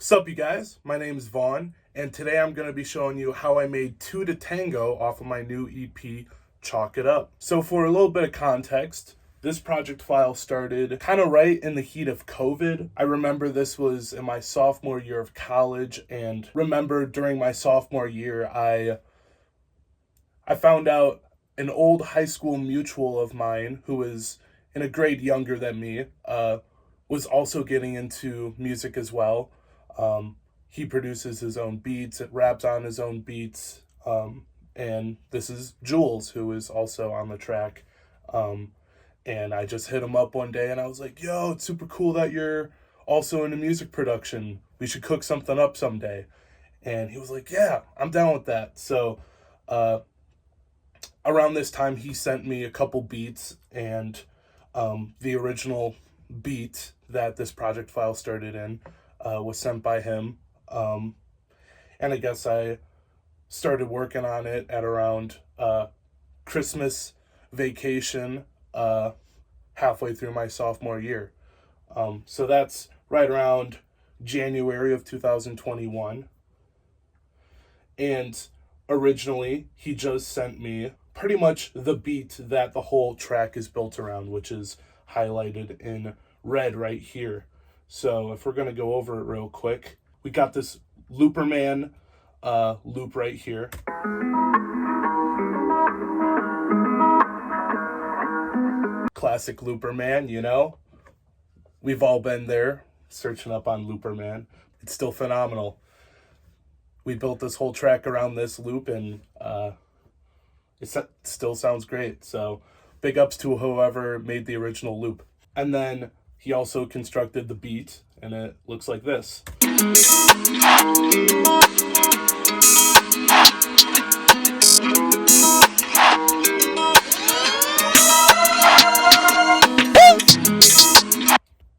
Sup you guys, my name is Vaughn, and today I'm going to be showing you how I made Two To Tango off of my new EP, Chalk It Up. So for a little bit of context, this project file started kind of right in the heat of COVID. I remember this was in my sophomore year of college, and remember during my sophomore year, I found out an old high school mutual of mine who was in a grade younger than me, was also getting into music as well. He produces his own beats, raps on his own beats, and this is Julz, who is also on the track. And I just hit him up one day and I was like, yo, it's super cool that you're also into music production. We should cook something up someday. And he was like, yeah, I'm down with that. So around this time, he sent me a couple beats, and the original beat that this project file started in was sent by him. And I guess I started working on it at around Christmas vacation, halfway through my sophomore year. So that's right around January of 2021. And originally, he just sent me pretty much the beat that the whole track is built around, which is highlighted in red right here. So if we're going to go over it real quick, we got this Looperman loop right here. Classic Looperman, you know? We've all been there, searching up on Looperman. It's still phenomenal. We built this whole track around this loop, and it still sounds great. So big ups to whoever made the original loop. And then he also constructed the beat, and it looks like this.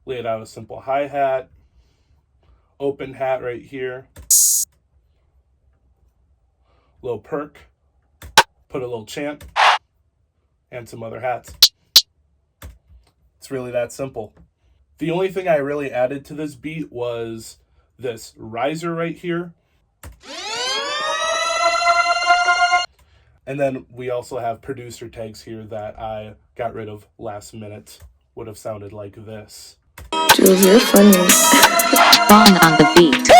Laid out a simple hi-hat, open hat right here, little perk, put a little chant, and some other hats. It's really that simple. The only thing I really added to this beat was this riser right here. And then we also have producer tags here that I got rid of last minute. Would have sounded like this. Julz, you're funny. Vaughn on the beat.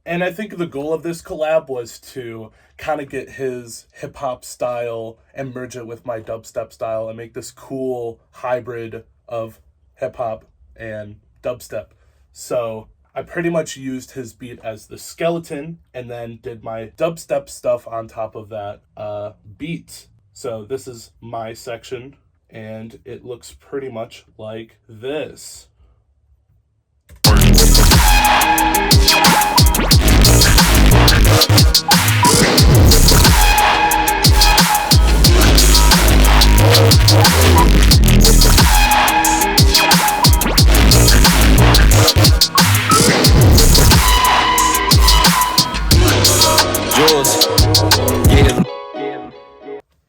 And I think the goal of this collab was to kind of get his hip-hop style and merge it with my dubstep style and make this cool hybrid of hip-hop and dubstep. So I pretty much used his beat as the skeleton and then did my dubstep stuff on top of that beat. So this is my section, and it looks pretty much like this.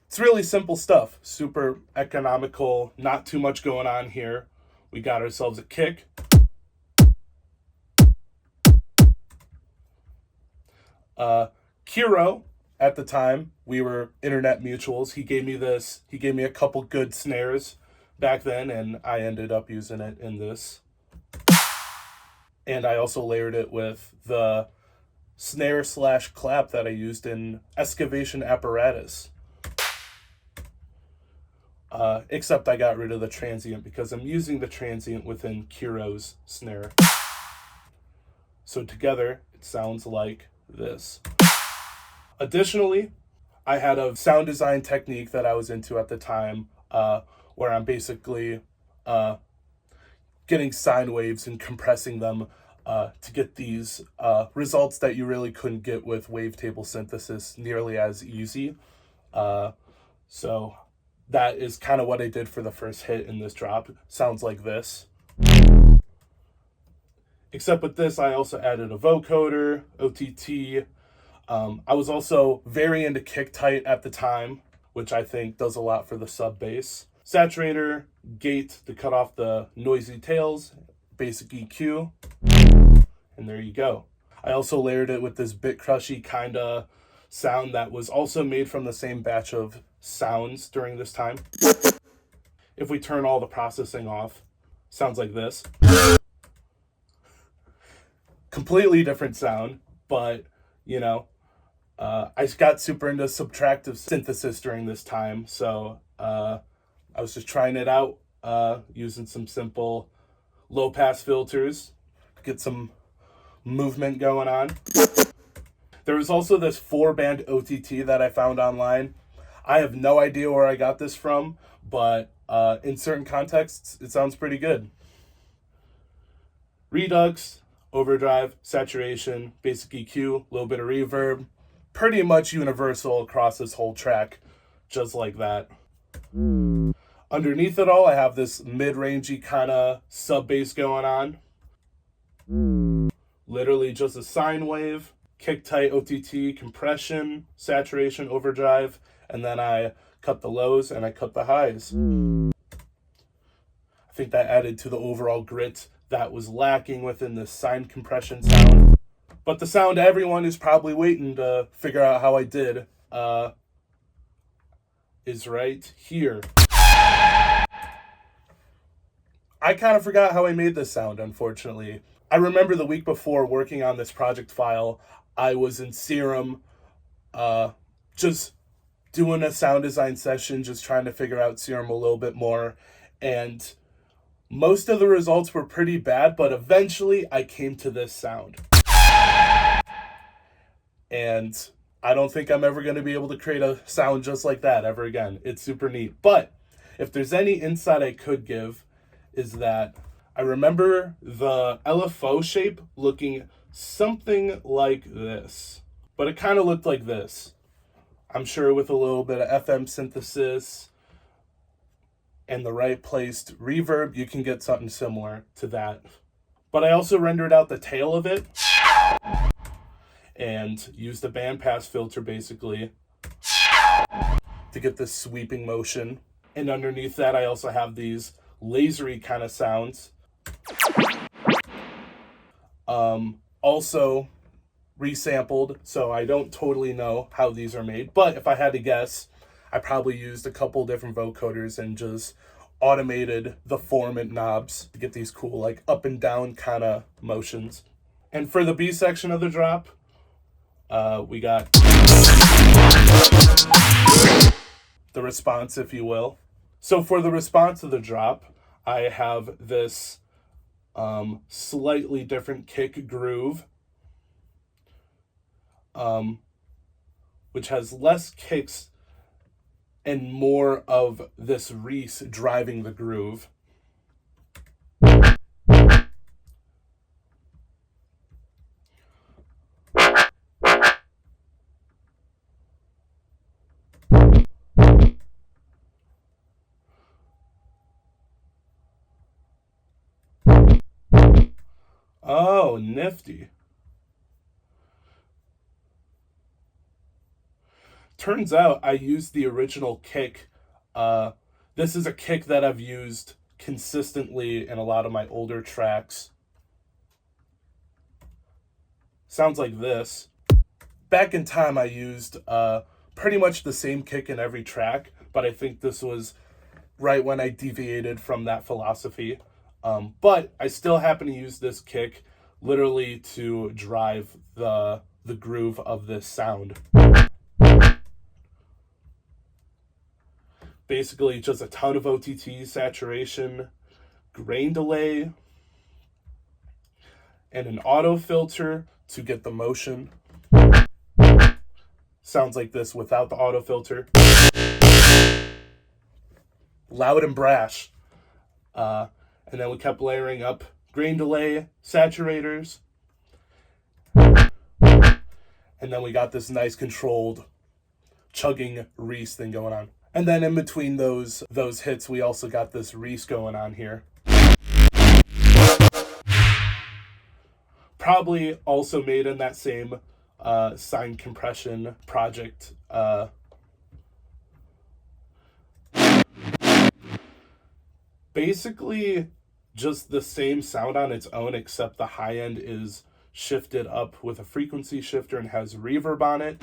It's really simple stuff, super economical, not too much going on here. We got ourselves a kick. Kiro, at the time, we were internet mutuals. He gave me this. He gave me a couple good snares back then, and I ended up using it in this. And I also layered it with the snare / clap that I used in Excavation Apparatus. Except I got rid of the transient because I'm using the transient within Kiro's snare. So together, it sounds like this. Additionally, I had a sound design technique that I was into at the time, where I'm basically getting sine waves and compressing them to get these results that you really couldn't get with wavetable synthesis nearly as easy. So that is kind of what I did for the first hit in this drop. Sounds like this. Except with this, I also added a vocoder, OTT. I was also very into kick tight at the time, which I think does a lot for the sub bass. Saturator, gate to cut off the noisy tails, basic EQ. And there you go. I also layered it with this bit crushy kind of sound that was also made from the same batch of sounds during this time. If we turn all the processing off, sounds like this. Completely different sound, but you know, I got super into subtractive synthesis during this time, so I was just trying it out using some simple low pass filters, get some movement going on. There was also this 4-band OTT that I found online. I have no idea where I got this from, but in certain contexts, it sounds pretty good. Redux, overdrive, saturation, basic EQ, a little bit of reverb. Pretty much universal across this whole track, just like that. Underneath it all, I have this mid-rangey kind of sub-bass going on. Literally just a sine wave, kick tight OTT, compression, saturation, overdrive, and then I cut the lows and I cut the highs. I think that added to the overall grit that was lacking within the sine compression sound. But the sound everyone is probably waiting to figure out how I did is right here. I kind of forgot how I made this sound, unfortunately. I remember the week before working on this project file, I was in Serum just doing a sound design session, just trying to figure out Serum a little bit more. And most of the results were pretty bad, but eventually I came to this sound. And I don't think I'm ever going to be able to create a sound just like that ever again. It's super neat. But if there's any insight I could give, is that I remember the LFO shape looking something like this. But it kind of looked like this. I'm sure with a little bit of FM synthesis and the right placed reverb, you can get something similar to that. But I also rendered out the tail of it and used a bandpass filter basically to get this sweeping motion. And underneath that, I also have these lasery kind of sounds. Also resampled, so I don't totally know how these are made, but if I had to guess, I probably used a couple different vocoders and just automated the formant knobs to get these cool like up and down kind of motions. And for the B section of the drop, we got the response, if you will. So for the response of the drop, I have this slightly different kick groove, which has less kicks and more of this Reese driving the groove. Oh, nifty. Turns out I used the original kick. This is a kick that I've used consistently in a lot of my older tracks. Sounds like this. Back in time, I used pretty much the same kick in every track, but I think this was right when I deviated from that philosophy. But I still happen to use this kick literally to drive the groove of this sound. Basically, just a ton of OTT, saturation, grain delay, and an auto filter to get the motion. Sounds like this without the auto filter. Loud and brash. And then we kept layering up grain delay, saturators. And then we got this nice controlled chugging Reese thing going on. And then in between those hits, we also got this Reese going on here. Probably also made in that same sine compression project. Basically just the same sound on its own, except the high end is shifted up with a frequency shifter and has reverb on it.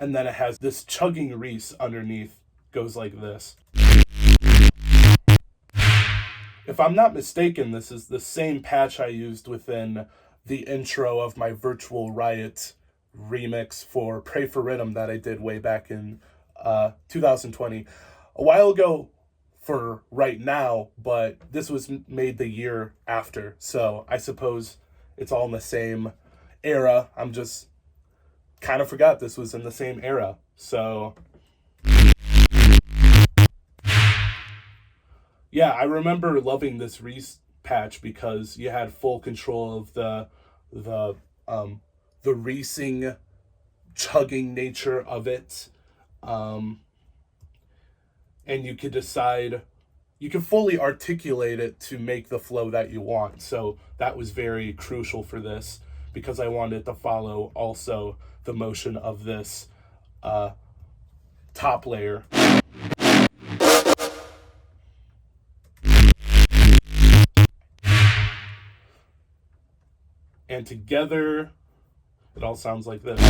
And then it has this chugging reese underneath, goes like this. If I'm not mistaken, this is the same patch I used within the intro of my Virtual Riot remix for Pray for Rhythm that I did way back in 2020. A while ago for right now, but this was made the year after. So I suppose it's all in the same era. I'm just kind of forgot this was in the same era. So yeah, I remember loving this Reese patch because you had full control of the reesing, chugging nature of it, and you could decide, you can fully articulate it to make the flow that you want. So that was very crucial for this because I wanted to follow also the motion of this top layer. And together, it all sounds like this.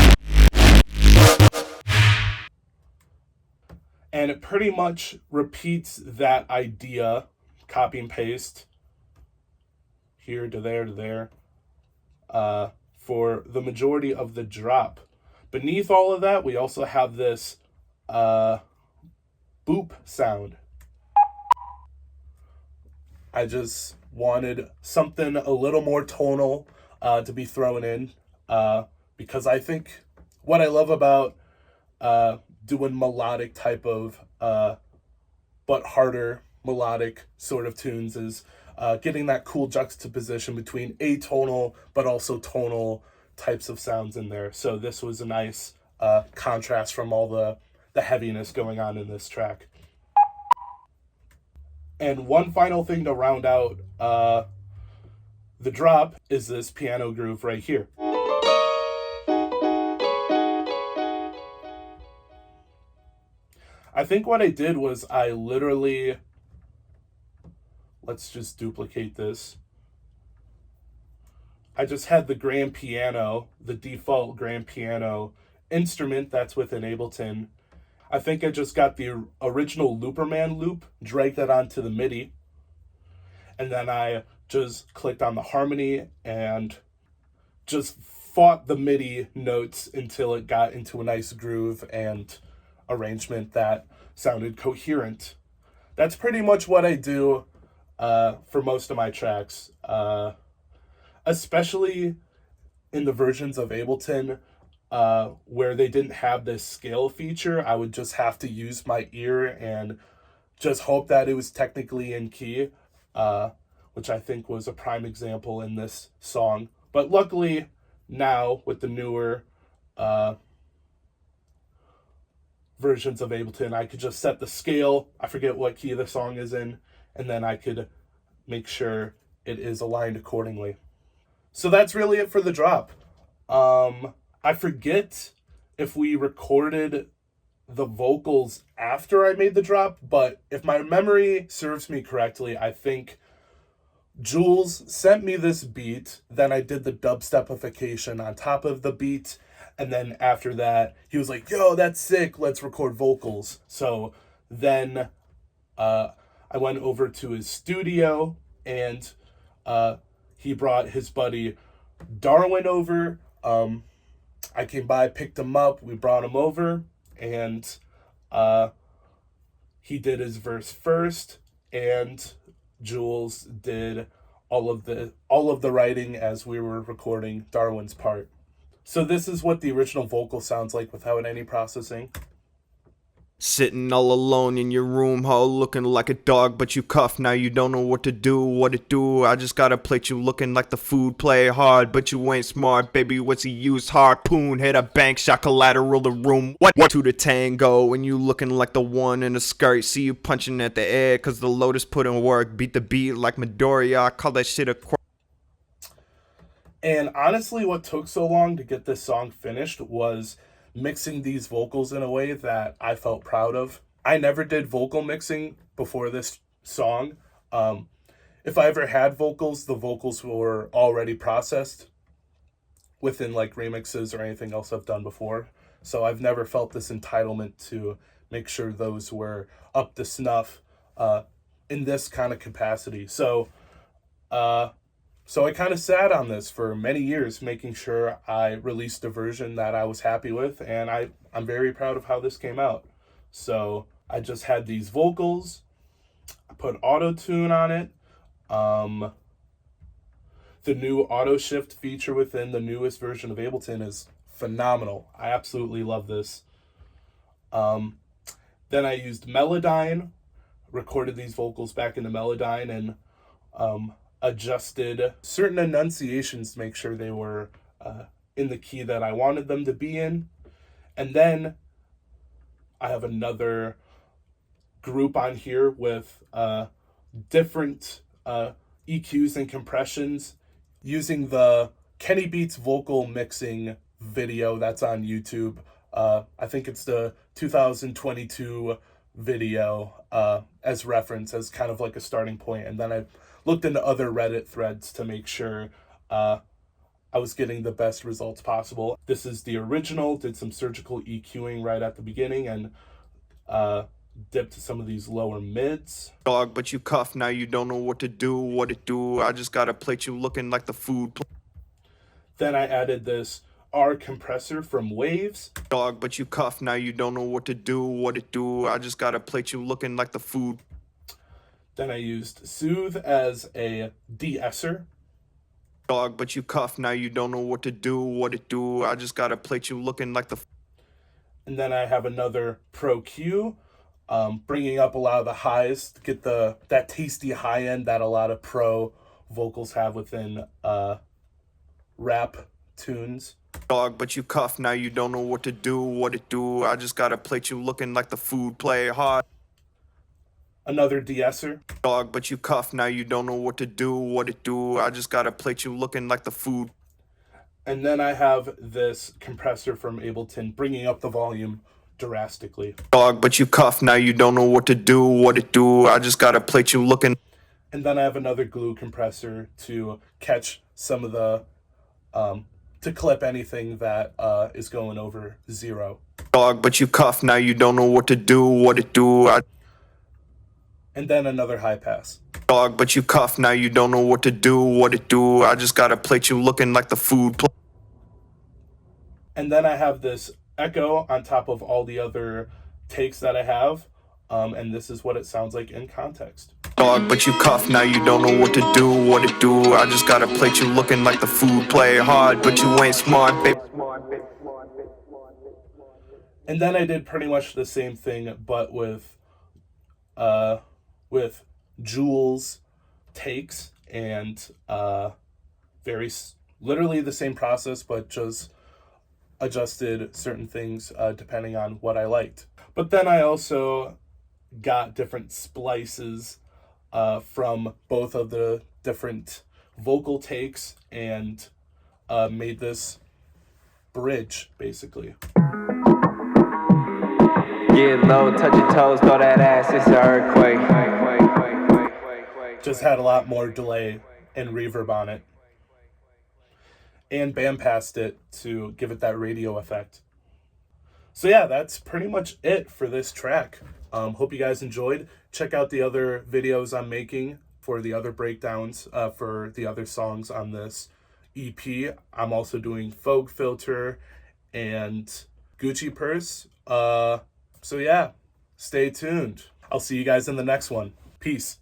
And it pretty much repeats that idea, copy and paste, here to there, for the majority of the drop. Beneath all of that, we also have this boop sound. I just wanted something a little more tonal to be thrown in because I think what I love about doing melodic type of but harder melodic sort of tunes is getting that cool juxtaposition between atonal but also tonal types of sounds in there. So this was a nice contrast from all the heaviness going on in this track. And one final thing to round out the drop is this piano groove right here. I think what I did was I literally, let's just duplicate this. I just had the grand piano, the default grand piano instrument that's within Ableton. I think I just got the original Looperman loop, dragged that onto the MIDI, and then I just clicked on the harmony and just fought the MIDI notes until it got into a nice groove and arrangement that sounded coherent. That's pretty much what I do for most of my tracks, especially in the versions of Ableton where they didn't have this scale feature. I would just have to use my ear and just hope that it was technically in key, which I think was a prime example in this song. But luckily now with the newer versions of Ableton, I could just set the scale, I forget what key the song is in, and then I could make sure it is aligned accordingly. So that's really it for the drop. I forget if we recorded the vocals after I made the drop, but if my memory serves me correctly, I think Julz sent me this beat, then I did the dubstepification on top of the beat, and then after that, he was like, yo, that's sick, let's record vocals. So then I went over to his studio, and he brought his buddy Darwin over. I came by, picked him up, we brought him over, and he did his verse first, and Julz did all of the writing as we were recording Darwin's part. So this is what the original vocal sounds like without any processing. Sitting all alone in your room, ho, looking like a dog, but you cuff. Now you don't know what to do, what to do. I just got a plate you looking like the food, play hard, but you ain't smart, baby. What's he use? Harpoon, hit a bank, shot collateral the room. What? Two to tango, and you looking like the one in a skirt. See you punching at the air, cause the Lotus put in work. Beat the beat like Midoriya, I call that shit a quirk. And honestly, what took so long to get this song finished was mixing these vocals in a way that I felt proud of. I never did vocal mixing before this song. if I ever had vocals, the vocals were already processed within like remixes or anything else I've done before. So I've never felt this entitlement to make sure those were up to snuff in this kind of capacity. So I kind of sat on this for many years, making sure I released a version that I was happy with, and I'm very proud of how this came out. So I just had these vocals, I put auto-tune on it. The new auto shift feature within the newest version of Ableton is phenomenal. I absolutely love this. Then I used Melodyne, recorded these vocals back into Melodyne, and adjusted certain enunciations to make sure they were in the key that I wanted them to be in. And then I have another group on here with different EQs and compressions using the Kenny Beats vocal mixing video that's on YouTube. I think it's the 2022 video as reference, as kind of like a starting point. And then I looked into other Reddit threads to make sure I was getting the best results possible. This is the original, did some surgical EQing right at the beginning, and dipped some of these lower mids. Dog, but you cuff, now you don't know what to do, what it do. I just got a plate you looking like the food. Then I added this R compressor from Waves. Dog, but you cuff, now you don't know what to do, what it do. I just got a plate you looking like the food. Then I used Soothe as a de-esser. Dog, but you cuff, now you don't know what to do, what it do. I just got a plate you looking like the. And then I have another Pro Q, bringing up a lot of the highs to get that tasty high end that a lot of pro vocals have within rap tunes. Dog, but you cuff, now you don't know what to do, what it do. I just got a plate you looking like the food, play hard. Another de-esser. Dog, but you cuff, now you don't know what to do, what it do. I just got a plate you looking like the food. And then I have this compressor from Ableton bringing up the volume drastically. Dog, but you cuff, now you don't know what to do, what it do. I just got a plate you looking. And then I have another glue compressor to catch some of the, to clip anything that is going over 0. Dog, but you cuff, now you don't know what to do, what it do. And then another high pass. Dog, but you cuff, now you don't know what to do, what it do. I just got a plate you looking like the food. And then I have this echo on top of all the other takes that I have. And this is what it sounds like in context. Dog, but you cuff, now you don't know what to do, what it do. I just got a plate you looking like the food. Play hard, but you ain't smart, babe. And then I did pretty much the same thing, but with Julz takes, and literally the same process, but just adjusted certain things depending on what I liked. But then I also got different splices from both of the different vocal takes and made this bridge, basically. Get low, touch your toes, throw that ass, it's an earthquake. Just had a lot more delay and reverb on it. And bandpassed it to give it that radio effect. So yeah, that's pretty much it for this track. Hope you guys enjoyed. Check out the other videos I'm making for the other breakdowns for the other songs on this EP. I'm also doing Folk Filter and Gucci Purse. So yeah, stay tuned. I'll see you guys in the next one. Peace.